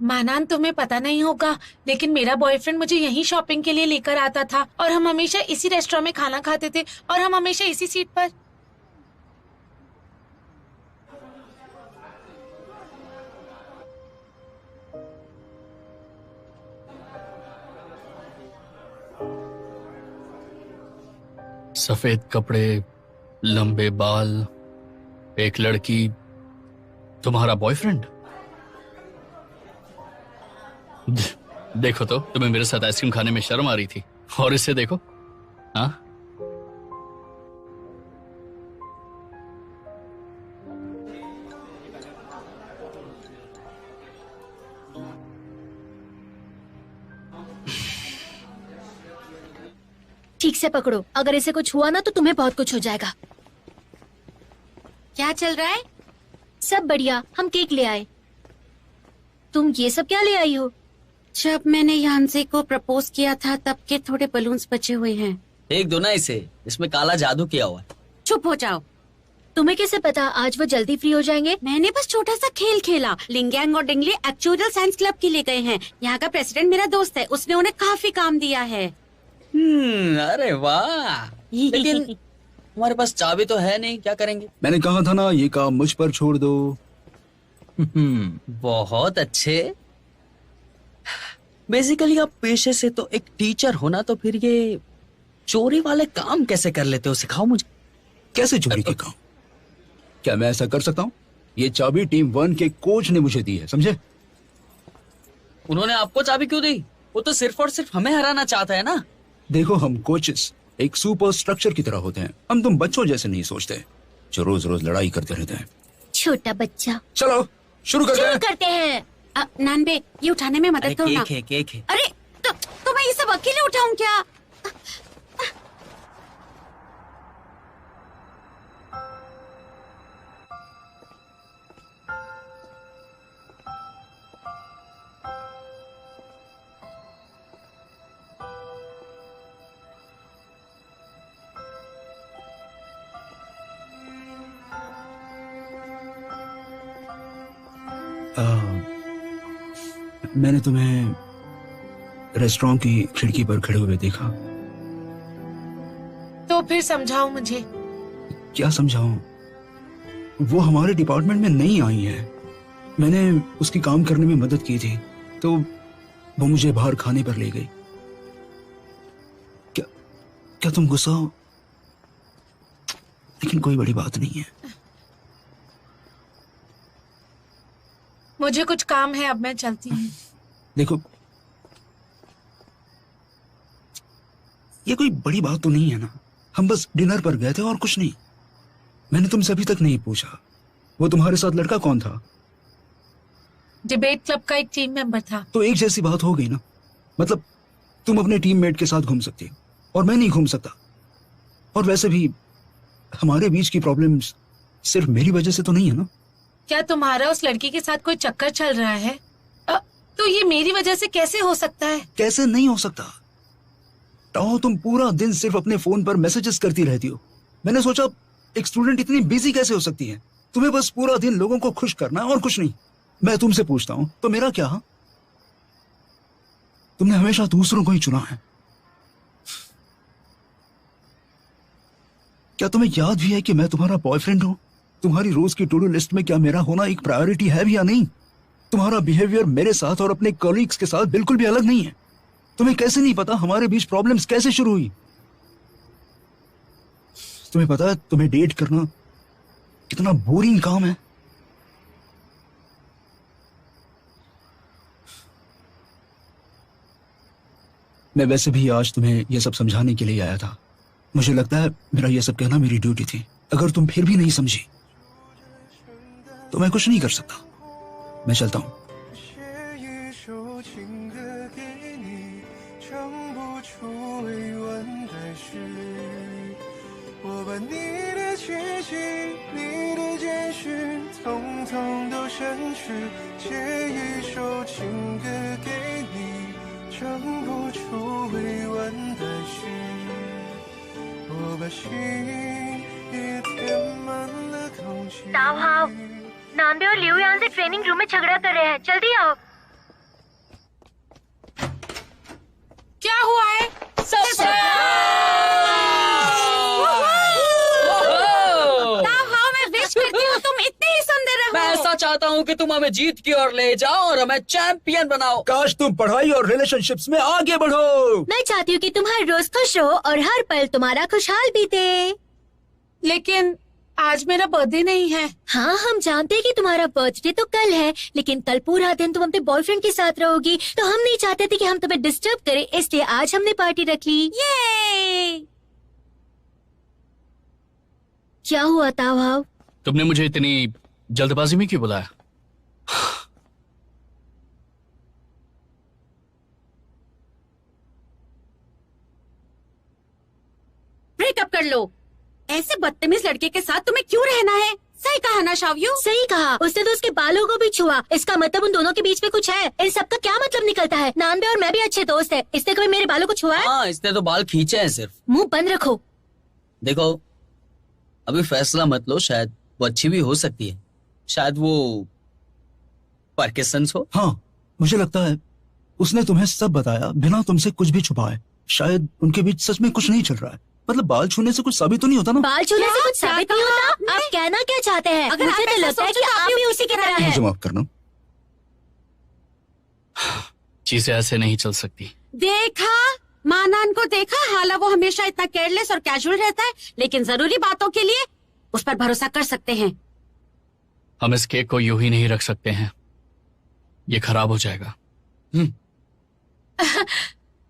मानान, तुम्हें पता नहीं होगा, लेकिन मेरा बॉयफ्रेंड मुझे यहीं शॉपिंग के लिए लेकर आता था और हम हमेशा इसी रेस्टोरेंट में खाना खाते थे और हम हमेशा इसी सीट पर। सफेद कपड़े, लंबे बाल, एक लड़की, तुम्हारा बॉयफ्रेंड। देखो तो, तुम्हें मेरे साथ आइसक्रीम खाने में शर्म आ रही थी, और इसे देखो। हाँ, ठीक से पकड़ो, अगर इसे कुछ हुआ ना तो तुम्हें बहुत कुछ हो जाएगा। क्या चल रहा है? सब बढ़िया, हम केक ले आए। तुम ये सब क्या ले आई हो? जब मैंने यांसे को प्रपोज किया था तब के थोड़े बलून्स बचे हुए हैं। एक दो ना इसे, इसमें काला जादू किया हुआ है। चुप हो जाओ। तुम्हें कैसे पता आज वो जल्दी फ्री हो जाएंगे? मैंने बस छोटा सा खेल खेला। लिंगयांग और डिंगली एक्चुअल साइंस क्लब के लिए गए हैं। यहाँ का प्रेसिडेंट मेरा दोस्त है, उसने उन्हें काफी काम दिया है। अरे वाह। लेकिन हमारे पास चाबी तो है नहीं, क्या करेंगे? मैंने कहा था ना, ये काम मुझ पर छोड़ दो। बहुत अच्छे। बेसिकली आप पेशे से तो एक टीचर हो ना, तो फिर ये चोरी वाले काम कैसे कर लेते हो, सिखाओ मुझे। कैसे चोरी के काम? क्या मैं ऐसा कर सकता हूँ? ये चाबी टीम 1 के कोच ने मुझे दी है, समझे? उन्होंने आपको चाबी क्यों दी? वो तो सिर्फ और सिर्फ हमें हराना चाहता है ना। देखो, हम कोचेस एक सुपर स्ट्रक्चर की तरह होते हैं। हम तुम बच्चों जैसे नहीं सोचते जो रोज रोज लड़ाई करते रहते हैं। छोटा बच्चा। चलो शुरू करते हैं। नानबे, ये उठाने में मदद करो ना। केक है। अरे तो मैं ये सब अकेले उठाऊं क्या? मैंने तुम्हें रेस्टोरेंट की खिड़की पर खड़े हुए देखा। तो फिर समझाओ मुझे। क्या समझाऊं? वो हमारे डिपार्टमेंट में नई आई है। मैंने उसकी काम करने में मदद की थी, तो वो मुझे बाहर खाने पर ले गई। क्या तुम गुस्सा हो? लेकिन कोई बड़ी बात नहीं है। मुझे कुछ काम है, अब मैं चलती हूँ। देखो, ये कोई बड़ी बात तो नहीं है ना। हम बस डिनर पर गए थे और कुछ नहीं। मैंने तुमसे अभी तक नहीं पूछा, वो तुम्हारे साथ लड़का कौन था? डिबेट क्लब का एक टीम मेंबर था। तो एक जैसी बात हो गई ना। मतलब तुम अपने टीममेट के साथ घूम सकती हो और मैं नहीं घूम सकता। और वैसे भी हमारे बीच की प्रॉब्लम्स सिर्फ मेरी वजह से तो नहीं है ना। क्या तुम्हारा उस लड़की के साथ कोई चक्कर चल रहा है? तो ये मेरी वजह से कैसे हो सकता है? कैसे नहीं हो सकता? टाओ, तुम पूरा दिन सिर्फ अपने फोन पर मैसेजेस करती रहती हो। मैंने सोचा एक स्टूडेंट इतनी बिजी कैसे हो सकती है? तुम्हें बस पूरा दिन लोगों को खुश करना है और कुछ नहीं। मैं तुमसे पूछता हूं तो मेरा क्या? तुमने हमेशा दूसरों को ही चुना है। क्या तुम्हें याद भी है कि मैं तुम्हारा बॉयफ्रेंड हूं? तुम्हारी रोज की टू डू लिस्ट में क्या मेरा होना एक प्रायोरिटी है भी या नहीं? तुम्हारा बिहेवियर मेरे साथ और अपने कॉलीग्स के साथ बिल्कुल भी अलग नहीं है। तुम्हें कैसे नहीं पता हमारे बीच प्रॉब्लम्स कैसे शुरू हुई? तुम्हें पता है तुम्हें डेट करना कितना बोरिंग काम है? मैं वैसे भी आज तुम्हें यह सब समझाने के लिए आया था। मुझे लगता है मेरा यह सब कहना मेरी ड्यूटी थी। अगर तुम फिर भी नहीं समझी तो मैं कुछ नहीं कर सकता। मैं चलता हूं। नानबे और लियू यहाँ से ट्रेनिंग रूम में झगड़ा कर रहे हैं, जल्दी आओ। हूँ कि तुम हमें जीत की ओर ले जाओ और हमें चैंपियन बनाओ। काश तुम पढ़ाई और रिलेशनशिप्स में आगे बढ़ो। मैं चाहती हूँ कि तुम हर रोज खुश रहो और हर पल तुम्हारा खुशहाल बीते। लेकिन आज मेरा बर्थडे नहीं है। हाँ, हम जानते हैं कि तुम्हारा बर्थडे तो कल है, लेकिन कल पूरा दिन तुम अपने बॉयफ्रेंड के साथ रहोगी, तो हम नहीं चाहते थे कि हम तुम्हें डिस्टर्ब करें, इसलिए आज हमने पार्टी रख ली। ये क्या हुआ ताऊ? तुमने मुझे इतनी जल्दबाजी में क्यों बुलाया? ब्रेकअप कर लो। ऐसे बदतमीज लड़के के साथ तुम्हें क्यों रहना है? सही कहा ना शाव्यू? सही कहा, उसने तो उसके बालों को भी छुआ। इसका मतलब उन दोनों के बीच में कुछ है। इन सबका क्या मतलब निकलता है? नानबे और मैं भी अच्छे दोस्त है, इसने कभी मेरे बालों को छुआ है? हाँ, इसने तो बाल खींचे हैं सिर्फ। मुंह बंद रखो। देखो, अभी फैसला मत लो, शायद वो अच्छी भी हो सकती है, शायद वो पार्किंसंस हो। हाँ, मुझे लगता है उसने तुम्हें सब बताया बिना तुमसे कुछ भी छुपाए। शायद उनके बीच सच में कुछ नहीं चल रहा है। मतलब बाल छूने से कुछ साबित तो नहीं होता ना? बाल छूने से कुछ क्या साबित नहीं कहा होता? आपने? आप कहना क्या चाहते हैं? अगर मुझे आप तो ऐसा लगता है सोचो कि तो आप आप भी भी उसी की तरह मुझे हैं। माफ करना। चीजें ऐसे नहीं चल सकती। देखा, मानान को देखा। हाला वो हमेशा इतना केयरलेस और कैजुअल रहता है, लेकिन जरूरी बातों के लिए उस पर भरोसा कर सकते हैं। हम इस केक को यूं ही नहीं रख सकते हैं, ये खराब हो जाएगा।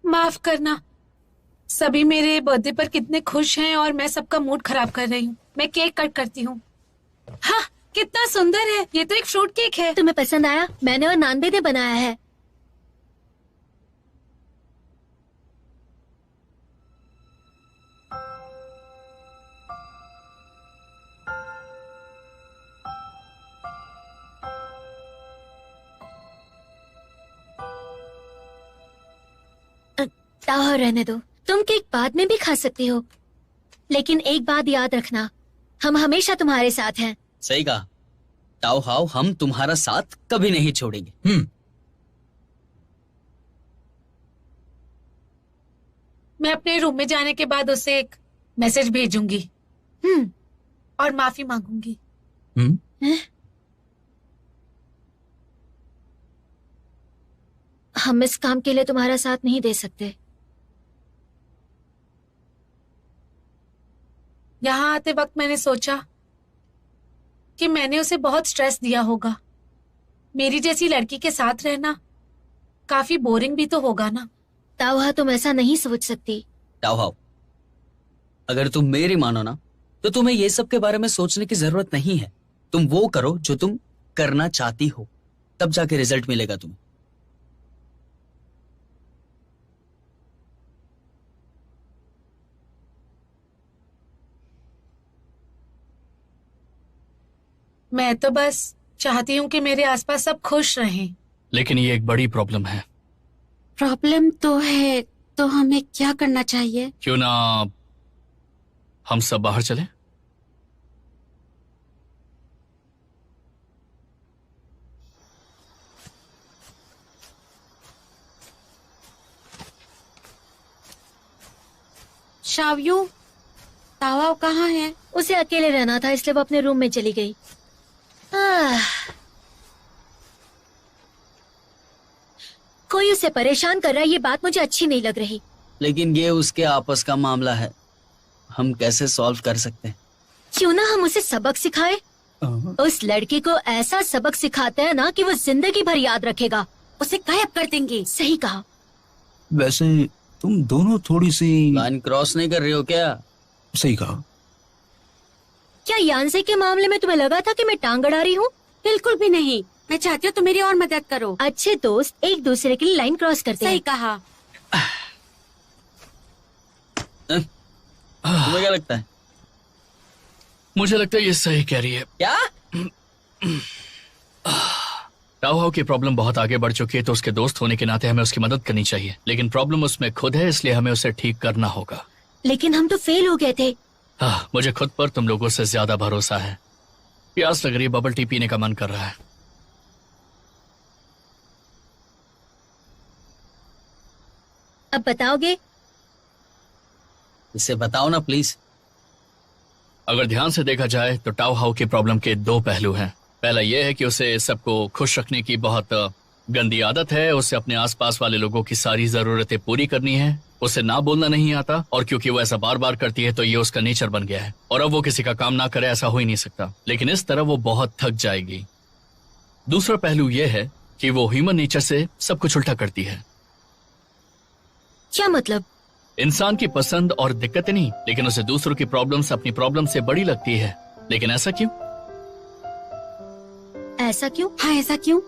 माफ करना। सभी मेरे बर्थडे पर कितने खुश हैं और मैं सबका मूड खराब कर रही हूँ। मैं केक कट करती हूँ। हाँ, कितना सुंदर है। ये तो एक फ्रूट केक है। तुम्हें पसंद आया? मैंने और नानबे ने बनाया है। ताऊ, रहने दो, तुम केक बाद में भी खा सकती हो, लेकिन एक बात याद रखना, हम हमेशा तुम्हारे साथ हैं। सही कहा ताऊ हाउ, हम तुम्हारा साथ कभी नहीं छोड़ेंगे। मैं अपने रूम में जाने के बाद उसे एक मैसेज भेजूंगी और माफी मांगूंगी। हम इस काम के लिए तुम्हारा साथ नहीं दे सकते। यहाँ आते वक्त मैंने सोचा कि मैंने उसे बहुत स्ट्रेस दिया होगा। मेरी जैसी लड़की के साथ रहना काफी बोरिंग भी तो होगा ना। ताऊ, तुम ऐसा नहीं सोच सकती। ताऊ हाउ, अगर तुम मेरी मानो ना, तो तुम्हें ये सब के बारे में सोचने की जरूरत नहीं है। तुम वो करो जो तुम करना चाहती हो, तब जाके रिजल्ट मिलेगा तुम्हें। मैं तो बस चाहती हूँ कि मेरे आसपास सब खुश रहें। लेकिन ये एक बड़ी प्रॉब्लम है। प्रॉब्लम तो है, तो हमें क्या करना चाहिए? क्यों ना हम सब बाहर चलें? शाव्यू, तावा कहाँ है? उसे अकेले रहना था, इसलिए वो अपने रूम में चली गई। कोई उसे परेशान कर रहा है, ये बात मुझे अच्छी नहीं लग रही। लेकिन ये उसके आपस का मामला है, हम कैसे सॉल्व कर सकते हैं? क्यों ना हम उसे सबक सिखाए। उस लड़के को ऐसा सबक सिखाते हैं ना कि वो जिंदगी भर याद रखेगा। उसे गायब कर देंगे। सही कहा। वैसे तुम दोनों थोड़ी सी लाइन क्रॉस नहीं कर रही हो क्या? सही कहा। क्या यानसे के मामले में तुम्हें लगा था कि मैं टांग अड़ा रही हूँ? बिल्कुल भी नहीं। मैं चाहती हूँ तुम मेरी और मदद करो। अच्छे दोस्त एक दूसरे के लिए लाइन क्रॉस करते सही हैं। कहा। तुम्हें क्या लगता है? मुझे लगता है ये सही कह रही है। क्या? ताऊ हाउ की प्रॉब्लम बहुत आगे बढ़ चुकी है, तो उसके दोस्त होने के नाते हमें उसकी मदद करनी चाहिए। लेकिन प्रॉब्लम उसमें खुद है, इसलिए हमें उसे ठीक करना होगा। लेकिन हम तो फेल हो गए थे। मुझे खुद पर तुम लोगों से ज्यादा भरोसा है। प्यास लग रही है, बबल टी पीने का मन कर रहा है। अब बताओगे? इसे बताओ ना प्लीज। अगर ध्यान से देखा जाए तो ताऊ हाउ की प्रॉब्लम के दो पहलू हैं। पहला ये है कि उसे सबको खुश रखने की बहुत गंदी आदत है। उसे अपने आसपास वाले लोगों की सारी जरूरतें पूरी करनी है। उसे ना बोलना नहीं आता, और क्योंकि वो ऐसा बार बार करती है तो ये उसका नेचर बन गया है। और अब वो किसी का काम ना करे ऐसा हो ही नहीं सकता, लेकिन इस तरह वो बहुत थक जाएगी। दूसरा पहलू ये है कि वो ह्यूमन नेचर से सब कुछ उल्टा करती है। क्या मतलब? इंसान की पसंद और दिक्कतें नहीं, लेकिन उसे दूसरों की प्रॉब्लम्स अपनी प्रॉब्लम से बड़ी लगती है। लेकिन ऐसा क्यों? ऐसा क्यों? हाँ, ऐसा क्यों?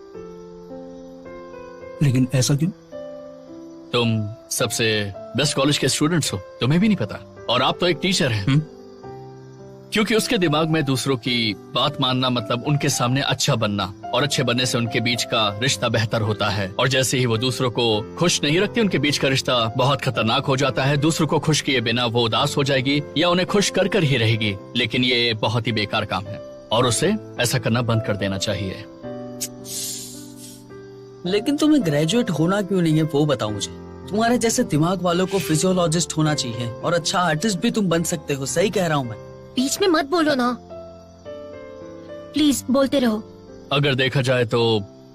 लेकिन ऐसा क्यों? तुम सबसे बेस्ट कॉलेज के स्टूडेंट्स हो, तुम्हें भी नहीं पता। और आप तो एक टीचर हैं। क्योंकि उसके दिमाग में दूसरों की बात मानना मतलब उनके सामने अच्छा बनना, और अच्छे बनने से उनके बीच का रिश्ता बेहतर होता है। और जैसे ही वो दूसरों को खुश नहीं रखती, उनके बीच का रिश्ता बहुत खतरनाक हो जाता है। दूसरों को खुश किए बिना वो उदास हो जाएगी या उन्हें खुश कर कर ही रहेगी। लेकिन ये बहुत ही बेकार काम है और उसे ऐसा करना बंद कर देना चाहिए। लेकिन तुम्हें ग्रेजुएट होना क्यों नहीं है वो बताओ मुझे। तुम्हारे जैसे दिमाग वालों को फिजियोलॉजिस्ट होना चाहिए, और अच्छा आर्टिस्ट भी तुम बन सकते हो। सही कह रहा हूँ मैं। बीच में मत बोलो ना, प्लीज बोलते रहो। अगर देखा जाए तो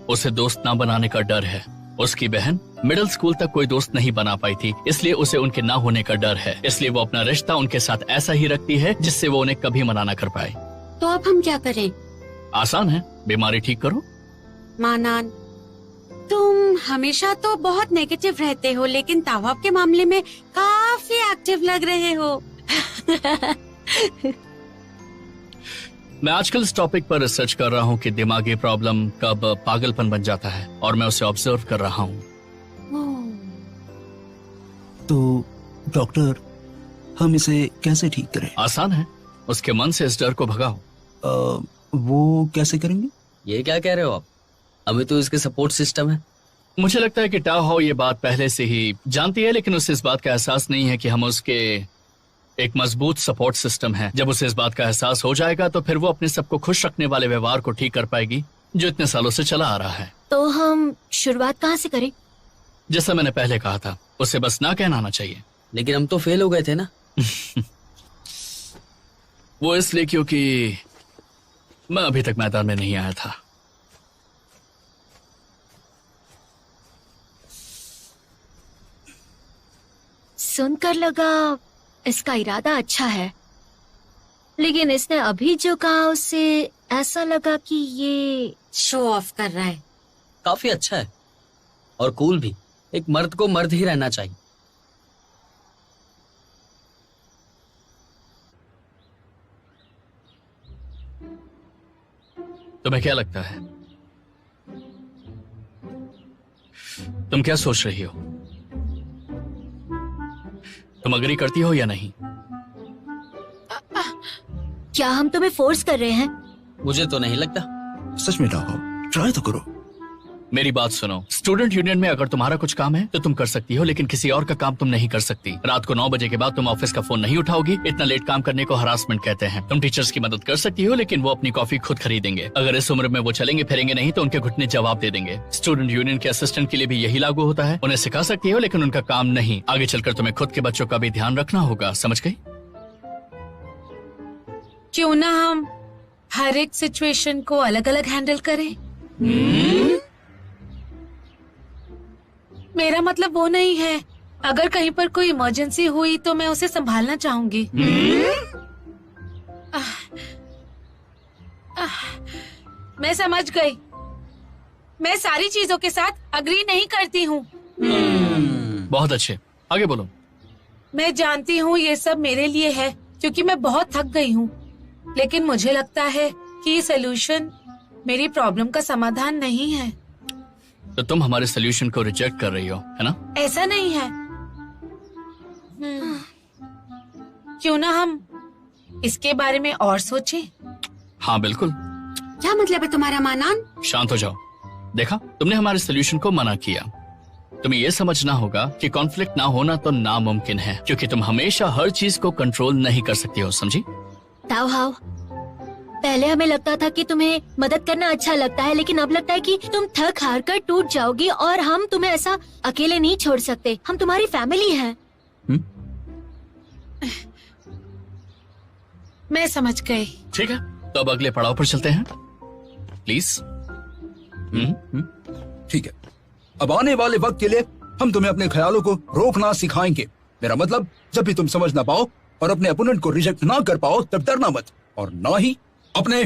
उसे दोस्त ना बनाने का डर है। उसकी बहन मिडिल स्कूल तक कोई दोस्त नहीं बना पाई थी, इसलिए उसे उनके ना होने का डर है। इसलिए वो अपना रिश्ता उनके साथ ऐसा ही रखती है जिससे वो उन्हें कभी मना ना कर पाए। तो अब हम क्या करें? आसान है, बीमारी ठीक करो। मानान, तुम हमेशा तो बहुत नेगेटिव रहते हो, लेकिन तावाब के मामले में काफी एक्टिव लग रहे हो। मैं आजकल इस टॉपिक पर रिसर्च कर रहा हूँ कि दिमागी प्रॉब्लम कब पागलपन बन जाता है, और मैं उसे ऑब्जर्व कर रहा हूँ। तो डॉक्टर, हम इसे कैसे ठीक करें? आसान है, उसके मन से इस डर को भगाओ। वो कैसे करेंगे? ये क्या कह रहे हो आप? अभी तो इसके सपोर्ट सिस्टम है। मुझे लगता है कि टाओ हाउ ये बात पहले से ही जानती है, लेकिन उसे इस बात का एहसास नहीं है कि हम उसके एक मजबूत सपोर्ट सिस्टम है। जब उसे इस बात का एहसास हो जाएगा तो फिर वो अपने सबको खुश रखने वाले व्यवहार को ठीक कर पाएगी जो इतने सालों से चला आ रहा है। तो हम शुरुआत कहाँ से करें? जैसा मैंने पहले कहा था, उसे बस ना कहना आना चाहिए। लेकिन हम तो फेल हो गए थे ना। वो इसलिए क्योंकि मैं अभी तक मैदान में नहीं आया था। सुनकर लगा इसका इरादा अच्छा है, लेकिन इसने अभी जो कहा उससे ऐसा लगा कि ये शो ऑफ कर रहा है। काफी अच्छा है और कूल भी। एक मर्द को मर्द ही रहना चाहिए। तुम्हें क्या लगता है? तुम क्या सोच रही हो? तुम अग्री करती हो या नहीं? क्या हम तुम्हें फोर्स कर रहे हैं? मुझे तो नहीं लगता। सच में टाओ, ट्राई तो करो। मेरी बात सुनो, स्टूडेंट यूनियन में अगर तुम्हारा कुछ काम है तो तुम कर सकती हो, लेकिन किसी और का काम तुम नहीं कर सकती। रात को 9 बजे के बाद तुम ऑफिस का फोन नहीं उठाओगी। इतना लेट काम करने को हरासमेंट कहते हैं। तुम टीचर्स की मदद कर सकती हो, लेकिन वो अपनी कॉफी खुद खरीदेंगे। अगर इस उम्र में वो चलेंगे फिरेंगे नहीं तो उनके घुटने जवाब दे देंगे। स्टूडेंट यूनियन के असिस्टेंट के लिए भी यही लागू होता है। उन्हें सिखा सकती हो, लेकिन उनका काम नहीं। आगे चलकर तुम्हें खुद के बच्चों का भी ध्यान रखना होगा, समझ गई? क्यों ना हम हर एक सिचुएशन को अलग अलग हैंडल करें? मेरा मतलब वो नहीं है। अगर कहीं पर कोई इमरजेंसी हुई तो मैं उसे संभालना चाहूंगी। मैं समझ गई। मैं सारी चीजों के साथ अग्री नहीं करती हूँ। बहुत अच्छे, आगे बोलो। मैं जानती हूँ ये सब मेरे लिए है क्योंकि मैं बहुत थक गई हूँ, लेकिन मुझे लगता है कि ये सोल्यूशन मेरी प्रॉब्लम का समाधान नहीं है। तो तुम हमारे सोल्यूशन को रिजेक्ट कर रही हो, है ना? ऐसा नहीं है। क्यों ना हम इसके बारे में और सोचें? हाँ बिल्कुल। क्या मतलब है तुम्हारा मानान? शांत हो जाओ। देखा, तुमने हमारे सोल्यूशन को मना किया। तुम्हें ये समझना होगा कि कॉन्फ्लिक्ट ना होना तो नामुमकिन है, क्योंकि तुम हमेशा हर चीज को कंट्रोल नहीं कर सकती हो, समझी? ताओ हाउ, पहले हमें लगता था कि तुम्हें मदद करना अच्छा लगता है, लेकिन अब लगता है कि तुम थक हार कर टूट जाओगी और हम तुम्हें ऐसा अकेले नहीं छोड़ सकते। हम तुम्हारी फैमिली हैं। मैं समझ गई। ठीक है, तो अब अगले पड़ाव पर चलते हैं। प्लीज। ठीक है, अब आने वाले वक्त के लिए हम तुम्हें अपने ख्यालों को रोकना सिखाएंगे। मेरा मतलब, जब भी तुम समझ ना पाओ और अपने ओपोनेंट को रिजेक्ट ना कर पाओ तब डरना मत, और ना ही अपने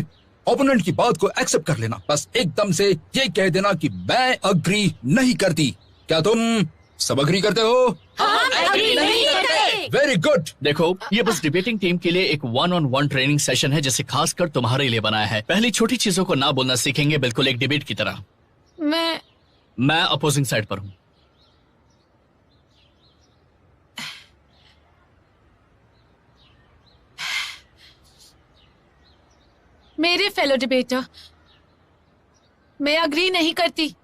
ओपोनेंट की बात को एक्सेप्ट कर लेना। बस एकदम से ये कह देना कि मैं अग्री नहीं करती। क्या तुम सब अग्री करते हो? Very good. देखो, ये बस डिबेटिंग टीम के लिए एक 1-on-1 ट्रेनिंग सेशन है, जिसे खासकर तुम्हारे लिए बनाया है। पहली छोटी चीजों को ना बोलना सीखेंगे, बिल्कुल एक डिबेट की तरह। मैं अपोजिंग साइड पर हूं। मेरे फेलो डिबेटर, मैं अग्री नहीं करती।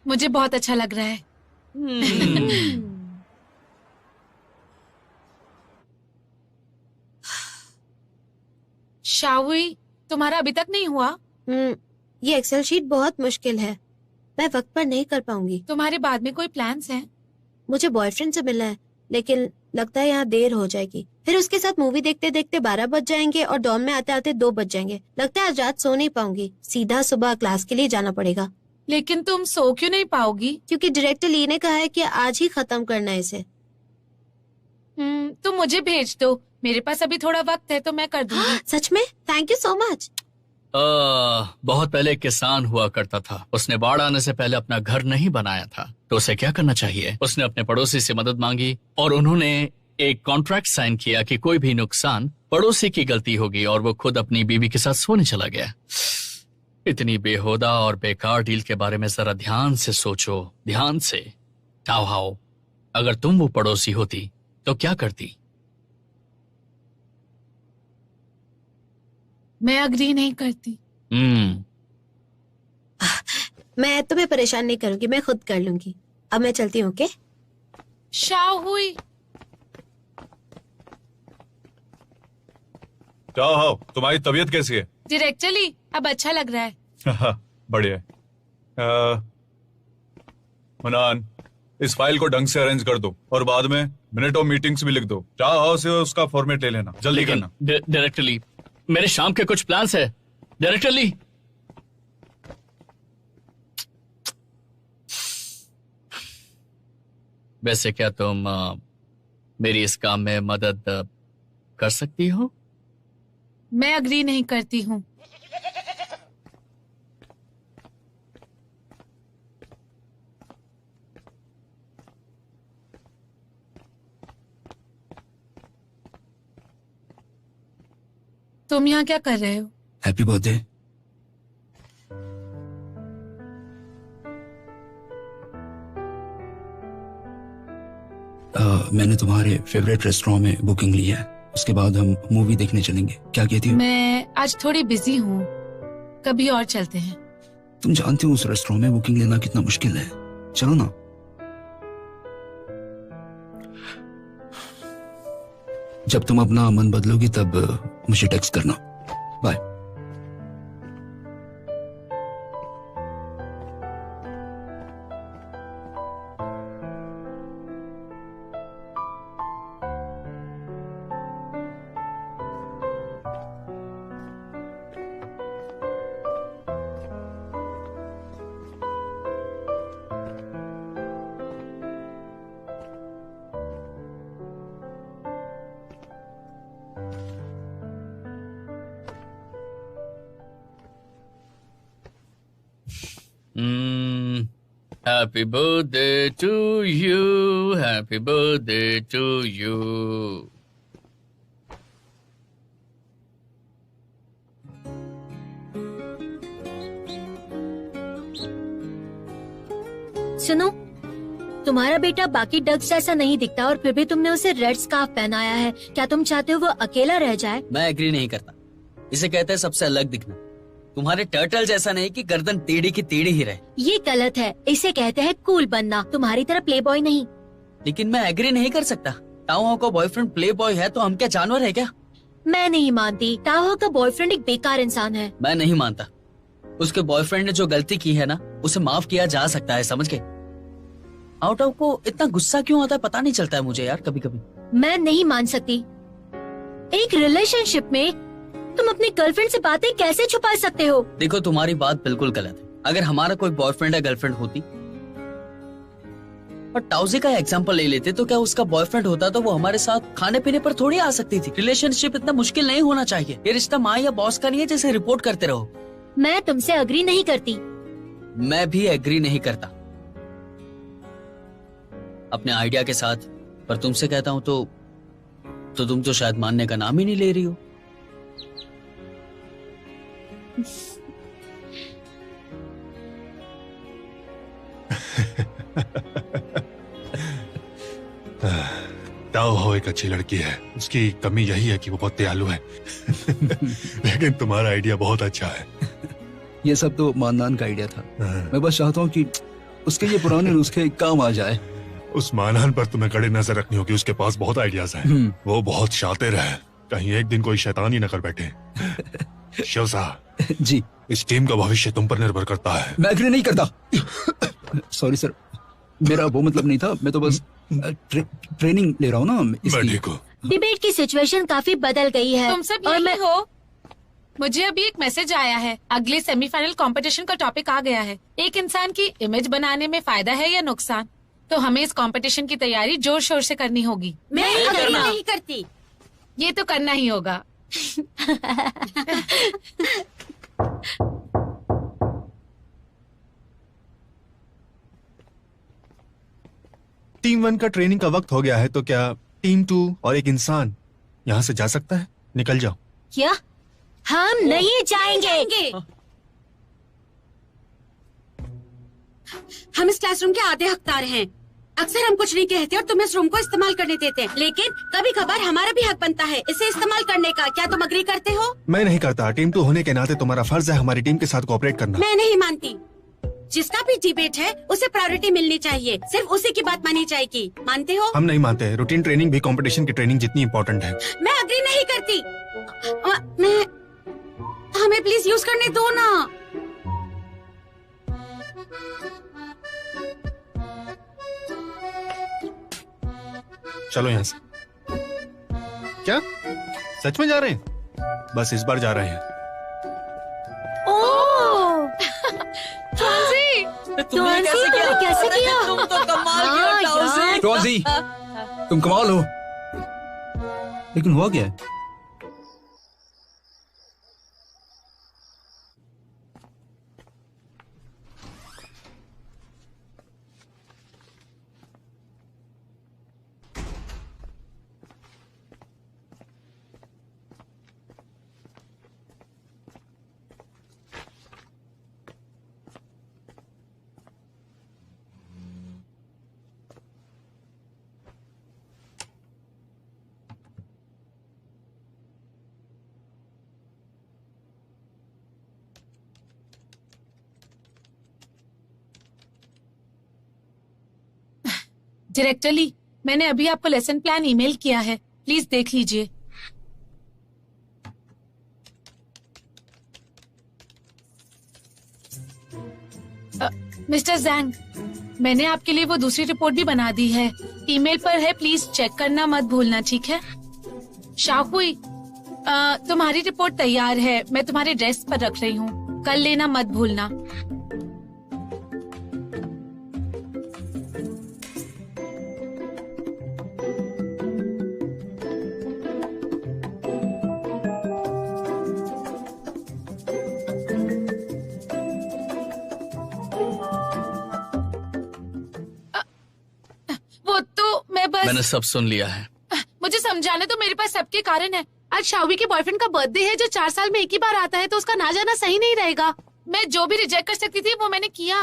मुझे बहुत अच्छा लग रहा है। शावी, तुम्हारा अभी तक नहीं हुआ? ये एक्सेल शीट बहुत मुश्किल है, मैं वक्त पर नहीं कर पाऊंगी। तुम्हारे बाद में कोई प्लान्स हैं? मुझे बॉयफ्रेंड से मिलना है, लेकिन लगता है यहाँ देर हो जाएगी। फिर उसके साथ मूवी देखते देखते 12 बज जाएंगे और डॉर्म में आते आते 2 बज जाएंगे। लगता है आज रात सो नहीं पाऊंगी, सीधा सुबह क्लास के लिए जाना पड़ेगा। लेकिन तुम सो क्यों नहीं पाओगी? क्योंकि डायरेक्टर ली ने कहा है कि आज ही खत्म करना है इसे। तुम मुझे भेज दो, मेरे पास अभी थोड़ा वक्त है तो मैं कर दूंगी। सच में? Thank you so much. बहुत पहले एक किसान हुआ करता था। उसने बाढ़ आने से पहले अपना घर नहीं बनाया था, तो उसे क्या करना चाहिए? उसने अपने पड़ोसी से मदद मांगी और उन्होंने एक कॉन्ट्रैक्ट साइन किया कि कोई भी नुकसान पड़ोसी की गलती होगी, और वो खुद अपनी बीवी के साथ सोने चला गया। इतनी बेहुदा और बेकार डील के बारे में जरा ध्यान से सोचो, ध्यान से। हाउ अगर तुम वो पड़ोसी होती तो क्या करती? मैं अग्री नहीं करती। मैं तुम्हें परेशान नहीं करूंगी, मैं खुद कर लूंगी। अब मैं चलती हूँ। ओके? शाहुई, क्या हो, तुम्हारी तबीयत कैसी है? डायरेक्टर ली, अब अच्छा लग रहा है। बढ़िया है। मनान, इस फाइल को ढंग से अरेंज कर दो और बाद में मिनट ऑफ मीटिंग्स भी लिख दो। चाहो से उसका फॉर्मेट ले लेना, जल्दी करना। डायरेक्टर ली, मेरे शाम के कुछ प्लान्स है। डायरेक्टर ली, वैसे क्या तुम मेरी इस काम में मदद कर सकती हो? मैं अग्री नहीं करती हूँ। तुम यहाँ क्या कर रहे हो? Happy birthday. मैंने तुम्हारे फेवरेट रेस्टोरेंट में बुकिंग ली है, उसके बाद हम मूवी देखने चलेंगे। क्या कहती हो? मैं आज थोड़ी बिजी हूँ, कभी और चलते हैं। तुम जानती हो उस रेस्टोरेंट में बुकिंग लेना कितना मुश्किल है। चलो ना। जब तुम अपना मन बदलोगी तब मुझे टेक्स्ट करना। Bye. Happy birthday to you, happy birthday to you. सुनो, तुम्हारा बेटा बाकी डग्स जैसा नहीं दिखता और फिर भी तुमने उसे रेड स्कार्फ पहनाया है। क्या तुम चाहते हो वो अकेला रह जाए? मैं एग्री नहीं करता। इसे कहते हैं सबसे अलग दिखना। तुम्हारे टर्टल जैसा नहीं कि गर्दन टेढ़ी की टेढ़ी ही रहे। ये गलत है, इसे कहते हैं कूल बनना, तुम्हारी तरह प्ले बॉय नहीं। लेकिन मैं एग्री नहीं कर सकता। ताओ का बॉयफ्रेंड प्ले बॉय है तो हम क्या जानवर है क्या? मैं नहीं मानती। ताओ का बॉयफ्रेंड एक बेकार इंसान है। मैं नहीं मानता। उसके बॉयफ्रेंड ने जो गलती की है ना, उसे माफ किया जा सकता है, समझ के? आउट ऑफ को इतना गुस्सा क्यों आता है पता नहीं चलता है मुझे यार कभी कभी। मैं नहीं मान सकती। एक रिलेशनशिप में तुम अपनी गर्लफ्रेंड से बातें कैसे छुपा सकते हो? देखो, तुम्हारी बात बिल्कुल गलत है। अगर हमारा कोई बॉयफ्रेंड या गर्लफ्रेंड होती, और टाउजी का एग्जांपल ले लेते, तो क्या उसका बॉयफ्रेंड होता तो वो हमारे साथ खाने पीने पर थोड़ी आ सकती थी। रिलेशनशिप इतना मुश्किल नहीं होना चाहिए। ये रिश्ता माँ या बॉस का नहीं है जिसे रिपोर्ट करते रहो। मैं तुमसे अग्री नहीं करती। मैं भी एग्री नहीं करता अपने आइडिया के साथ, पर तुमसे कहता हूँ तो तुम तो शायद मानने का नाम ही नहीं ले रही हो। ताओ हो एक अच्छी लड़की है, उसकी कमी यही है कि वो बहुत दयालु है। लेकिन तुम्हारा आइडिया बहुत अच्छा है। ये सब तो माननान का आइडिया था। मैं बस चाहता हूँ कि उसके ये पुराने नुस्खे काम आ जाए। उस मानहान पर तुम्हें कड़ी नजर रखनी होगी, उसके पास बहुत आइडियाज हैं। वो बहुत शातिर है, कहीं एक दिन कोई शैतान ही न कर बैठे। शिवसा जी, इस टीम का भविष्य तुम पर निर्भर करता है। मैं एग्री नहीं करता। सॉरी सर, मेरा वो मतलब नहीं था। मैं तो बस ट्रेनिंग ले रहा हूँ ना मैं इसकी। ठीक हूँ। डिबेट की सिचुएशन काफी बदल गई है। तुम सब और यही मैं हो? मुझे अभी एक मैसेज आया है, अगले सेमीफाइनल कंपटीशन का टॉपिक आ गया है। एक इंसान की इमेज बनाने में फायदा है या नुकसान? तो हमें इस कंपटीशन की तैयारी जोर शोर से करनी होगी। मैं अगर नहीं करती। ये तो करना ही होगा। टीम 1 का ट्रेनिंग का वक्त हो गया है, तो क्या टीम 2 और एक इंसान यहाँ से जा सकता है? निकल जाओ। क्या? हम नहीं जाएंगे। हम इस क्लासरूम के आधे हकदार हैं। अक्सर हम कुछ नहीं कहते और तुम्हें इस रूम को इस्तेमाल करने देते हैं, लेकिन कभी कभार हमारा भी हक बनता है इसे इस्तेमाल करने का। क्या तुम अग्री करते हो? मैं नहीं करता। टीम 2 होने के नाते तुम्हारा फर्ज है हमारी टीम के साथ कोऑपरेट करना। मैं नहीं मानती। जिसका भी डिबेट है उसे प्रायोरिटी मिलनी चाहिए, सिर्फ उसी की बात मानी जाएगी। मानते हो? हम नहीं मानते। रूटीन ट्रेनिंग भी कंपटीशन की ट्रेनिंग जितनी इम्पोर्टेंट है। मैं अग्री नहीं करती। मैं हमें प्लीज यूज करने दो ना। चलो यहाँ से। क्या सच में जा रहे हैं? बस इस बार जा रहे हैं। तुमने कैसे किया? तुम तो कमाल किया हाँ, टाउजी। टॉजी, तुम कमाल हो। लेकिन हुआ क्या है? डायरेक्टर ली, मैंने अभी आपको लेसन प्लान ईमेल किया है, प्लीज देख लीजिए। मिस्टर जैंग, मैंने आपके लिए वो दूसरी रिपोर्ट भी बना दी है, ईमेल पर है, प्लीज चेक करना मत भूलना, ठीक है? शाहुई, तुम्हारी रिपोर्ट तैयार है, मैं तुम्हारे डेस्क पर रख रही हूँ, कल लेना मत भूलना। वो तो मैं बस मैंने सब सुन लिया है। मुझे समझाने तो मेरे पास सबके कारण है। आज शावी के बॉयफ्रेंड का बर्थडे है जो 4 साल में एक ही बार आता है, तो उसका ना जाना सही नहीं रहेगा। मैं जो भी रिजेक्ट कर सकती थी वो मैंने किया।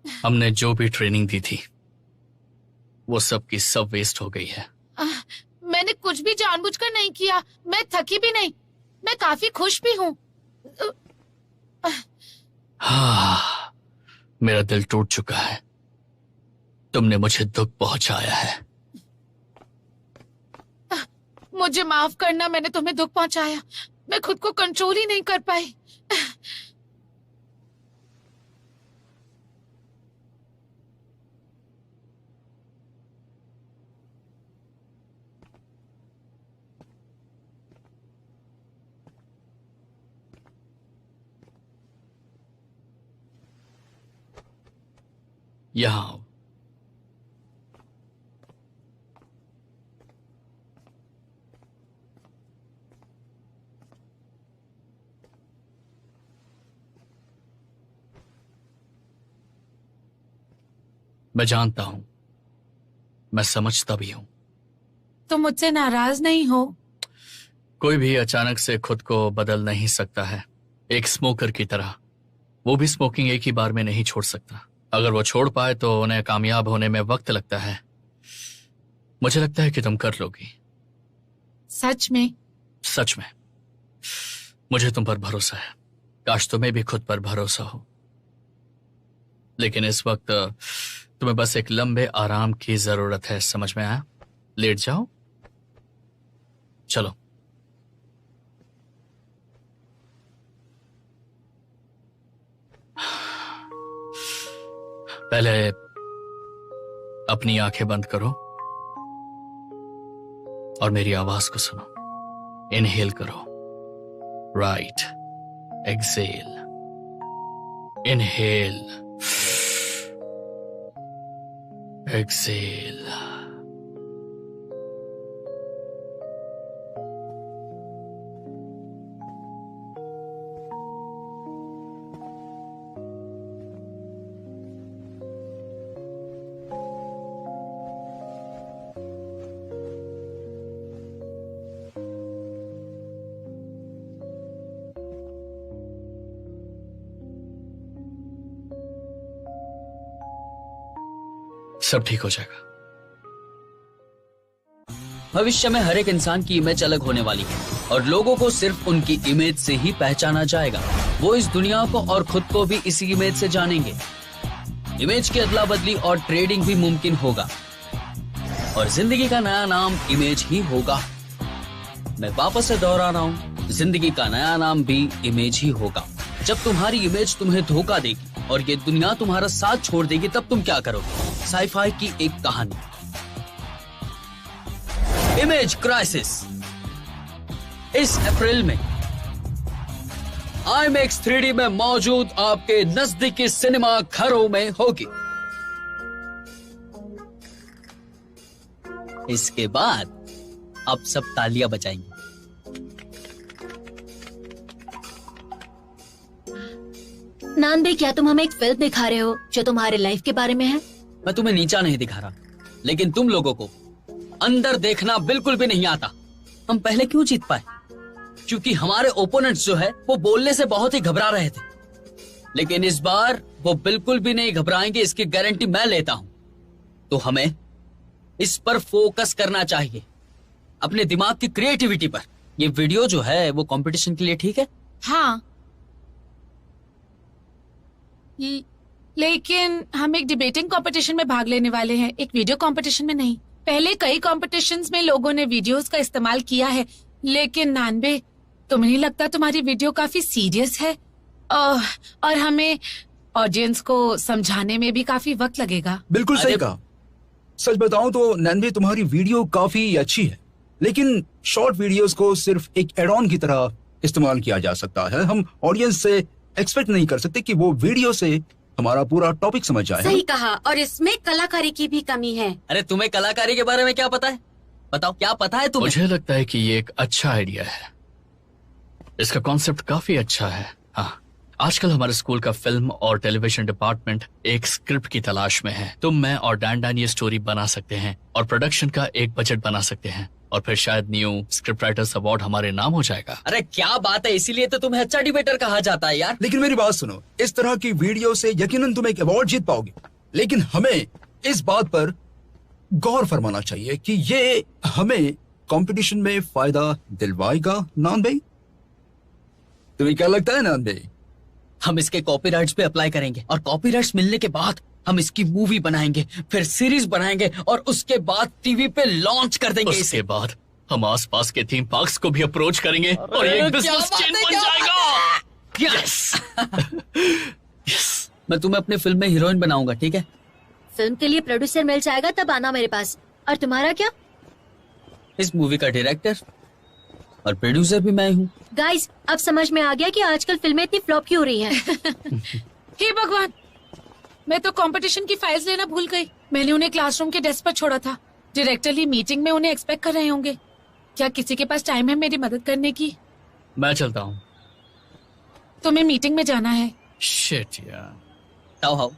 हमने जो भी ट्रेनिंग दी थी वो सब की सब वेस्ट हो गई है। मैंने कुछ भी जानबूझकर नहीं किया, मैं थकी भी नहीं, मैं काफी खुश भी हूँ। हाँ, मेरा दिल टूट चुका है। तुमने मुझे दुख पहुंचाया है। मुझे माफ करना, मैंने तुम्हें दुख पहुंचाया। मैं खुद को कंट्रोल ही नहीं कर पाई। यहाँ आओ। मैं जानता हूं, मैं समझता भी हूं। तुम मुझसे नाराज नहीं हो? कोई भी अचानक से खुद को बदल नहीं सकता है, एक स्मोकर की तरह। वो भी स्मोकिंग एक ही बार में नहीं छोड़ सकता। अगर वो छोड़ पाए तो उन्हें कामयाब होने में वक्त लगता है। मुझे लगता है कि तुम कर लोगी। सच में? सच में। मुझे तुम पर भरोसा है। काश तुम्हें भी खुद पर भरोसा हो। लेकिन इस वक्त तुम्हें बस एक लंबे आराम की जरूरत है, समझ में आया? लेट जाओ, चलो। पहले अपनी आंखें बंद करो और मेरी आवाज को सुनो। इनहेल करो, राइट, एक्सेल, इनहेल, एक्सेल। सब ठीक हो जाएगा। भविष्य में हर एक इंसान की इमेज अलग होने वाली है और लोगों को सिर्फ उनकी इमेज से ही पहचाना जाएगा। वो इस दुनिया को और खुद को भी इसी इमेज से जानेंगे। इमेज की अदला बदली और ट्रेडिंग भी मुमकिन होगा और जिंदगी का नया नाम इमेज ही होगा। मैं वापस से दोहरा रहा हूँ, जिंदगी का नया नाम भी इमेज ही होगा। जब तुम्हारी इमेज तुम्हें धोखा देगी और ये दुनिया तुम्हारा साथ छोड़ देगी, तब तुम क्या करोगे? साइफाई की एक कहानी, इमेज क्राइसिस, इस अप्रैल में IMAX 3D में मौजूद आपके नजदीकी सिनेमा घरों में होगी। इसके बाद आप सब तालियां बजाएंगे। नान भाई, क्या तुम हमें एक फिल्म दिखा रहे हो जो तुम्हारे लाइफ के बारे में है? मैं तुम्हें नीचा नहीं दिखा रहा, लेकिन तुम लोगों को अंदर देखना बिल्कुल भी नहीं आता। हम पहले क्यों जीत पाए? क्योंकि हमारे ओपोनेंट्स जो है वो बोलने से बहुत ही घबरा रहे थे, लेकिन इस बार वो बिल्कुल भी नहीं घबराएंगे, इसकी गारंटी मैं लेता हूं। तो हमें इस पर फोकस करना चाहिए, अपने दिमाग की क्रिएटिविटी पर। ये वीडियो जो है वो कंपटीशन के लिए ठीक है? हाँ, लेकिन हम एक डिबेटिंग कंपटीशन में भाग लेने वाले हैं, एक वीडियो कंपटीशन में नहीं। पहले कई कंपटीशंस में लोगों ने वीडियोस का इस्तेमाल किया है, लेकिन नानबे, तुम्हें नहीं लगता तुम्हारी वीडियो काफी सीरियस है? और हमें ऑडियंस को समझाने में भी काफी वक्त लगेगा। बिल्कुल सही कहा। सच बताऊं तो नैनवी, तुम्हारी वीडियो काफी अच्छी है, लेकिन शॉर्ट वीडियोस को सिर्फ एक एड ऑन की तरह इस्तेमाल किया जा सकता है। हम ऑडियंस से एक्सपेक्ट नहीं कर सकते कि वो वीडियो से हमारा पूरा टॉपिक समझ जाए। सही कहा, और इसमें कलाकारी की भी कमी है। अरे तुम्हें कलाकारी के बारे में क्या पता है? बताओ, क्या पता है तुम्हें? मुझे लगता है कि ये एक अच्छा आइडिया है, इसका कॉन्सेप्ट काफी अच्छा है। हाँ, आजकल हमारे स्कूल का फिल्म और टेलीविजन डिपार्टमेंट एक स्क्रिप्ट की तलाश में है। तुम, मैं और डैन डैन ये स्टोरी बना सकते हैं और प्रोडक्शन का एक बजट बना सकते हैं और फिर शायद न्यू स्क्रिप्ट राइटर्स अवार्ड हमारे नाम हो जाएगा। अरे क्या बात है, इसीलिए तो तुम्हें अच्छा डिबेटर कहा जाता है यार। लेकिन मेरी बात सुनो, इस तरह की वीडियो से यकीनन तुम एक अवार्ड जीत पाओगे, लेकिन हमें इस बात पर गौर फरमाना चाहिए कि ये हमें कंपटीशन में फायदा दिलवाएगा। नान भाई, तुम्हें क्या लगता है नान भाई? हम इसके कॉपीराइट्स पे अप्लाई करेंगे और कॉपीराइट्स मिलने के बाद हम इसकी मूवी बनाएंगे, फिर सीरीज बनाएंगे और उसके बाद टीवी पे लॉन्च कर देंगे। उसके बाद हम आसपास के थीम पार्क्स को भी अप्रोच करेंगे और ये एक बिजनेस चेन बन जाएगा। यस। यस। मैं तुम्हें अपने फिल्म में हीरोइन बनाऊंगा, ठीक है? फिल्म के लिए प्रोड्यूसर मिल जाएगा तब आना मेरे पास। और तुम्हारा क्या? इस मूवी का डायरेक्टर और प्रोड्यूसर भी मैं हूँ। गाइस, अब समझ में आ गया कि आजकल फिल्में इतनी फ्लॉप क्यों हो रही हैं। हे भगवान, मैं तो कंपटीशन की फाइल्स लेना भूल गई। मैंने उन्हें क्लासरूम के डेस्क पर छोड़ा था। डायरेक्टर ही मीटिंग में उन्हें एक्सपेक्ट कर रहे होंगे। क्या किसी के पास टाइम है मेरी मदद करने की? मैं चलता हूँ। तुम्हें मीटिंग में जाना है। शिट यार। ताओ हाओ,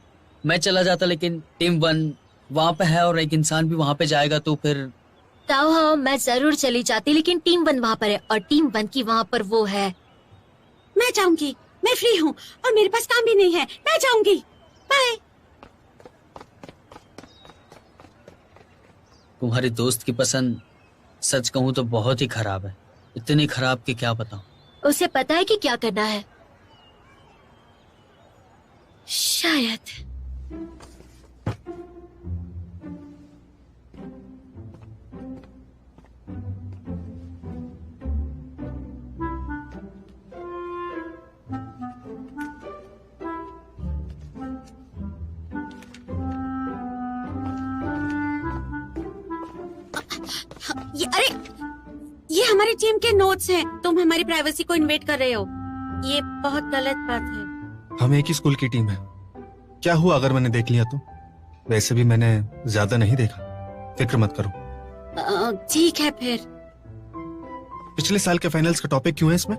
मैं चला जाता लेकिन टीम 1 वहाँ पे है और एक इंसान भी वहाँ पे जाएगा तो फिर। ताओ हाँ, मैं जरूर चली जाती लेकिन टीम 1 वहाँ पर है और टीम 1 की वहाँ पर वो है। मैं जाऊंगी, मैं फ्री हूँ और मेरे पास काम भी नहीं है। मैं जाऊंगी, बाय। तुम्हारी दोस्त की पसंद सच कहूँ तो बहुत ही खराब है। इतनी खराब कि क्या बताऊं। उसे पता है कि क्या करना है शायद। ये हमारी टीम के नोट्स हैं। तुम हमारी प्राइवेसी को इन्वेट कर रहे हो। ये बहुत गलत बात है। हम एक ही स्कूल की टीम है। क्या हुआ अगर मैंने देख लिया तो? वैसे भी मैंने ज्यादा नहीं देखा, फिक्र मत करो। ठीक है फिर। पिछले साल के फाइनल्स का टॉपिक क्यों है इसमें?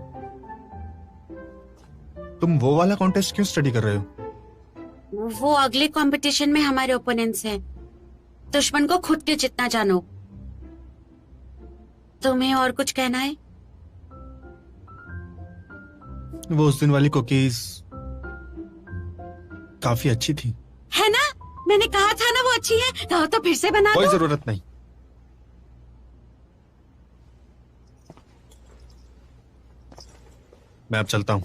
तुम वो वाला कॉन्टेस्ट क्यों स्टडी कर रहे हो? वो अगले कंपटीशन में हमारे ओपोनेंट्स हैं। दुश्मन को खुद के जितना जानो। तुम्हें और कुछ कहना है? वो उस दिन वाली कुकीज काफी अच्छी थी। है ना? मैंने कहा था ना वो अच्छी है। कहो तो फिर से बना कोई दो। जरूरत नहीं। मैं अब चलता हूँ।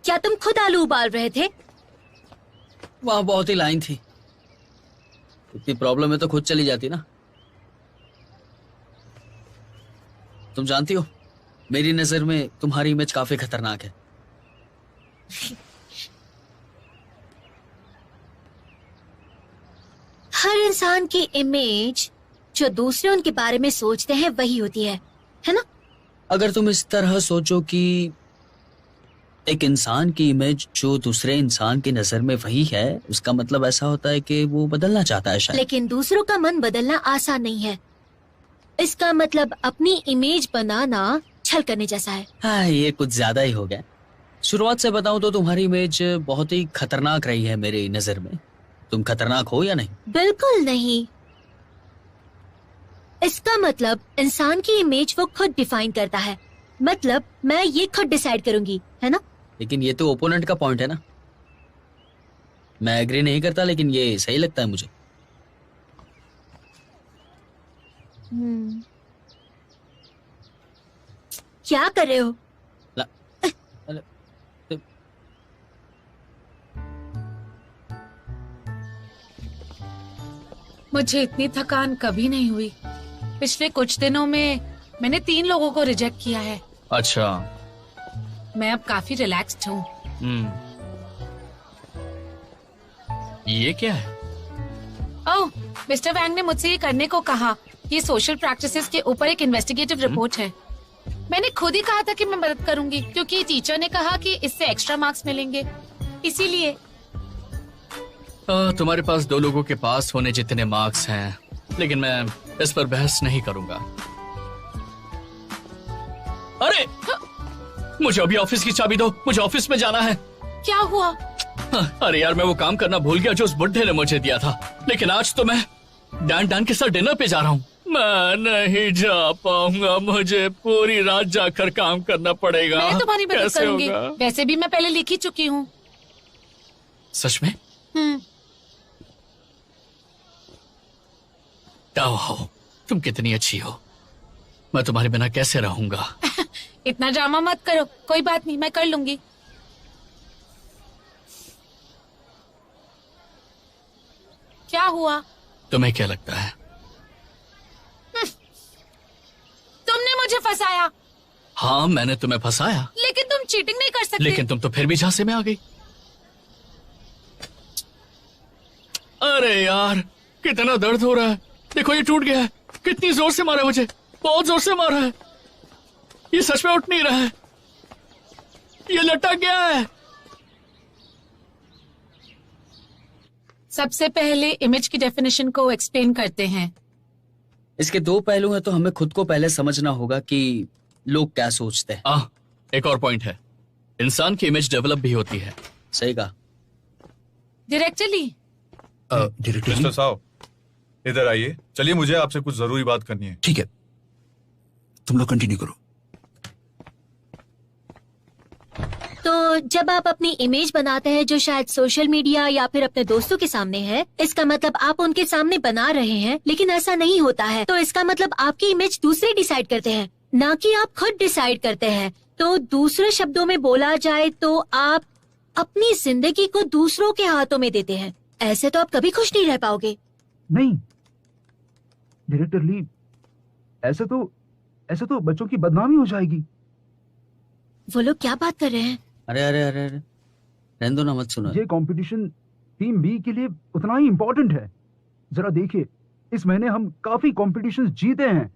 क्या तुम खुद आलू उबाल रहे थे? वहाँ बहुत ही लाइन थी। इतनी प्रॉब्लम है तो खुद चली जाती ना। तुम जानती हो, मेरी नजर में तुम्हारी इमेज काफी खतरनाक है। हर इंसान की इमेज जो दूसरे उनके बारे में सोचते हैं वही होती है ना? अगर तुम इस तरह सोचो कि एक इंसान की इमेज जो दूसरे इंसान की नजर में वही है, उसका मतलब ऐसा होता है कि वो बदलना चाहता है शायद। लेकिन दूसरों का मन बदलना आसान नहीं है। इसका मतलब अपनी इमेज बनाना छल करने जैसा है। हाँ, ये कुछ ज्यादा ही हो गया। शुरुआत से बताऊं तो तुम्हारी इमेज बहुत ही खतरनाक रही है मेरी नजर में। तुम खतरनाक हो या नहीं? बिल्कुल नहीं। इसका मतलब इंसान की इमेज वो खुद डिफाइन करता है। मतलब मैं ये खुद डिसाइड करूंगी, है ना? लेकिन ये तो ओपोनेंट का पॉइंट है ना। मैं एग्री नहीं करता लेकिन ये सही लगता है मुझे। क्या कर रहे हो? मुझे इतनी थकान कभी नहीं हुई। पिछले कुछ दिनों में मैंने 3 लोगों को रिजेक्ट किया है। अच्छा। मैं अब काफी रिलैक्स्ड हूँ। ये क्या है? ओह, मिस्टर वैंग ने मुझसे ये करने को कहा। ये सोशल प्रैक्टिसेस के ऊपर एक इन्वेस्टिगेटिव रिपोर्ट है। मैंने खुद ही कहा था कि मैं मदद करूंगी क्योंकि टीचर ने कहा कि इससे एक्स्ट्रा मार्क्स मिलेंगे, इसीलिए। तुम्हारे पास 2 लोगों के पास होने जितने मार्क्स हैं, लेकिन मैं इस पर बहस नहीं करूंगा। अरे, मुझे अभी ऑफिस की चाबी दो, मुझे ऑफिस में जाना है। क्या हुआ? अरे यार, मैं वो काम करना भूल गया जो उस बुड्ढे ने मुझे दिया था। लेकिन आज तो मैं डैन के साथ डिनर पे जा रहा हूँ। मैं नहीं जा पाऊंगा, मुझे पूरी रात जाकर काम करना पड़ेगा। मैं तुम्हारी मदद कैसे करूंगी। होगा? वैसे भी मैं पहले लिख ही चुकी हूँ। सच में? ताओ, तुम कितनी अच्छी हो। मैं तुम्हारे बिना कैसे रहूंगा? इतना ड्रामा मत करो। कोई बात नहीं, मैं कर लूंगी। क्या हुआ? तुम्हें क्या लगता है? तुमने मुझे फंसाया। हाँ, मैंने तुम्हें फंसाया। लेकिन तुम चीटिंग नहीं कर सकते। लेकिन तुम तो फिर भी झांसे में आ गई। अरे यार, कितना दर्द हो रहा है। देखो, ये टूट गया है। कितनी जोर से मारा मुझे। बहुत जोर से मारा है। ये सच में उठ नहीं रहा है, ये लटक गया है। सबसे पहले इमेज की डेफिनेशन को एक्सप्लेन करते हैं। इसके दो पहलू हैं, तो हमें खुद को पहले समझना होगा कि लोग क्या सोचते हैं। एक और पॉइंट है, इंसान की इमेज डेवलप भी होती है। सही कहा। डायरेक्टली मिस्टर साहब, इधर आइए। चलिए, मुझे आपसे कुछ जरूरी बात करनी है। ठीक है, तुम लोग कंटिन्यू करो। तो जब आप अपनी इमेज बनाते हैं जो शायद सोशल मीडिया या फिर अपने दोस्तों के सामने है, इसका मतलब आप उनके सामने बना रहे हैं, लेकिन ऐसा नहीं होता है। तो इसका मतलब आपकी इमेज दूसरे डिसाइड करते हैं, ना कि आप खुद डिसाइड करते हैं। तो दूसरे शब्दों में बोला जाए तो आप अपनी जिंदगी को दूसरों के हाथों में देते हैं। ऐसे तो आप कभी खुश नहीं रह पाओगे। नहीं डायरेक्टर ली, ऐसे तो बच्चों की बदनामी हो जाएगी। वो लोग क्या बात कर रहे हैं? अरे अरे अरे अरे, रहने दो ना, मत सुनो। ये कंपटीशन टीम बी के लिए उतना ही इम्पोर्टेंट है। जरा देखिए, इस महीने हम काफी कॉम्पिटिशन्स जीते हैं।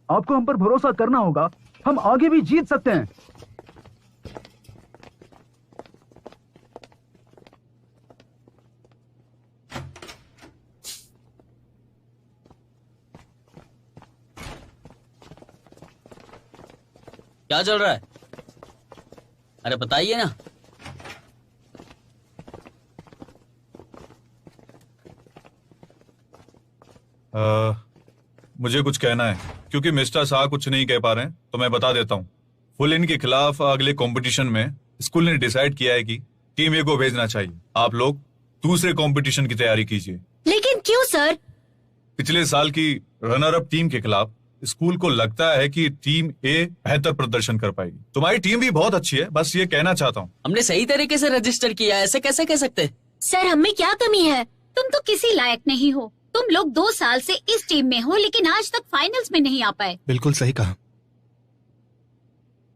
आपको हम पर भरोसा करना होगा, हम आगे भी जीत सकते हैं। क्या चल रहा है? अरे बताइए ना। मुझे कुछ कहना है, क्योंकि मिस्टर शाह कुछ नहीं कह पा रहे हैं, तो मैं बता देता हूँ। फुल इन के खिलाफ अगले कंपटीशन में स्कूल ने डिसाइड किया है कि टीम ए को भेजना चाहिए। आप लोग दूसरे कंपटीशन की तैयारी कीजिए। लेकिन क्यों सर? पिछले साल की रनर अप टीम के खिलाफ स्कूल को लगता है कि टीम ए बेहतर प्रदर्शन कर पाएगी। तुम्हारी टीम भी बहुत अच्छी है, बस ये कहना चाहता हूँ। हमने सही तरीके से रजिस्टर किया है, ऐसे कैसे कह सकते? सर हमें क्या कमी है? तुम तो किसी लायक नहीं हो। तुम लोग 2 साल से इस टीम में हो, लेकिन आज तक फाइनल्स में नहीं आ पाए। बिल्कुल सही कहा।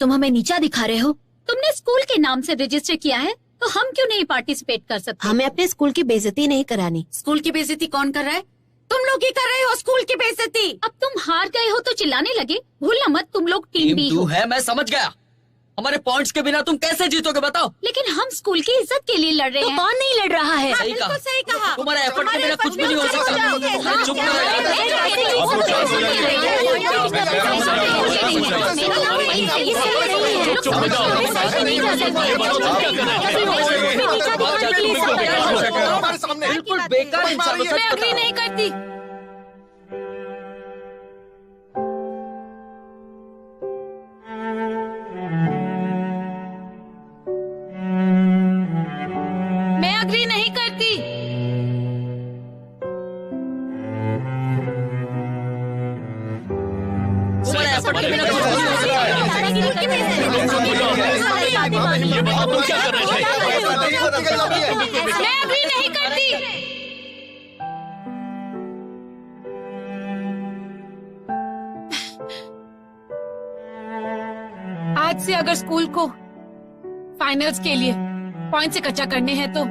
तुम हमें नीचा दिखा रहे हो। तुमने स्कूल के नाम से रजिस्टर किया है, तो हम क्यों नहीं पार्टिसिपेट कर सकते? हमें अपने स्कूल की बेइज्जती नहीं करानी। स्कूल की बेइज्जती कौन कर रहा है? तुम लोग ही कर रहे हो स्कूल की बेइज्जती। अब तुम हार गए हो तो चिल्लाने लगे। भूलना मत, तुम लोग टीम बी हो। है, मैं समझ गया। हमारे पॉइंट्स के बिना तुम कैसे जीतोगे बताओ? लेकिन हम स्कूल की इज्जत के लिए लड़ रहे तो हैं। कौन नहीं लड़ रहा है? सही कहा। सही कहा। तुम्हारे एफर्ट के बिना कुछ भी नहीं हो सकता। चुप बिल्कुल बेकार इंसान। मैं अग्री नहीं करती। मैं अग्री नहीं करती। मैं अग्री नहीं करती। आज से अगर स्कूल को फाइनल्स के लिए पॉइंट से कच्चा करने हैं तो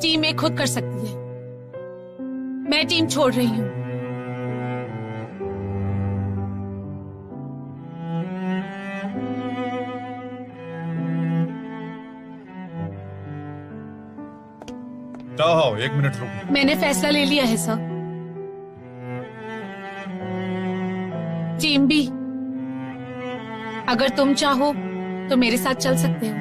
टीम एक खुद कर सकती है। मैं टीम छोड़ रही हूँ। जाओ, 1 मिनट रुको। मैंने फैसला ले लिया है सर। टीम बी, अगर तुम चाहो तो मेरे साथ चल सकते हो।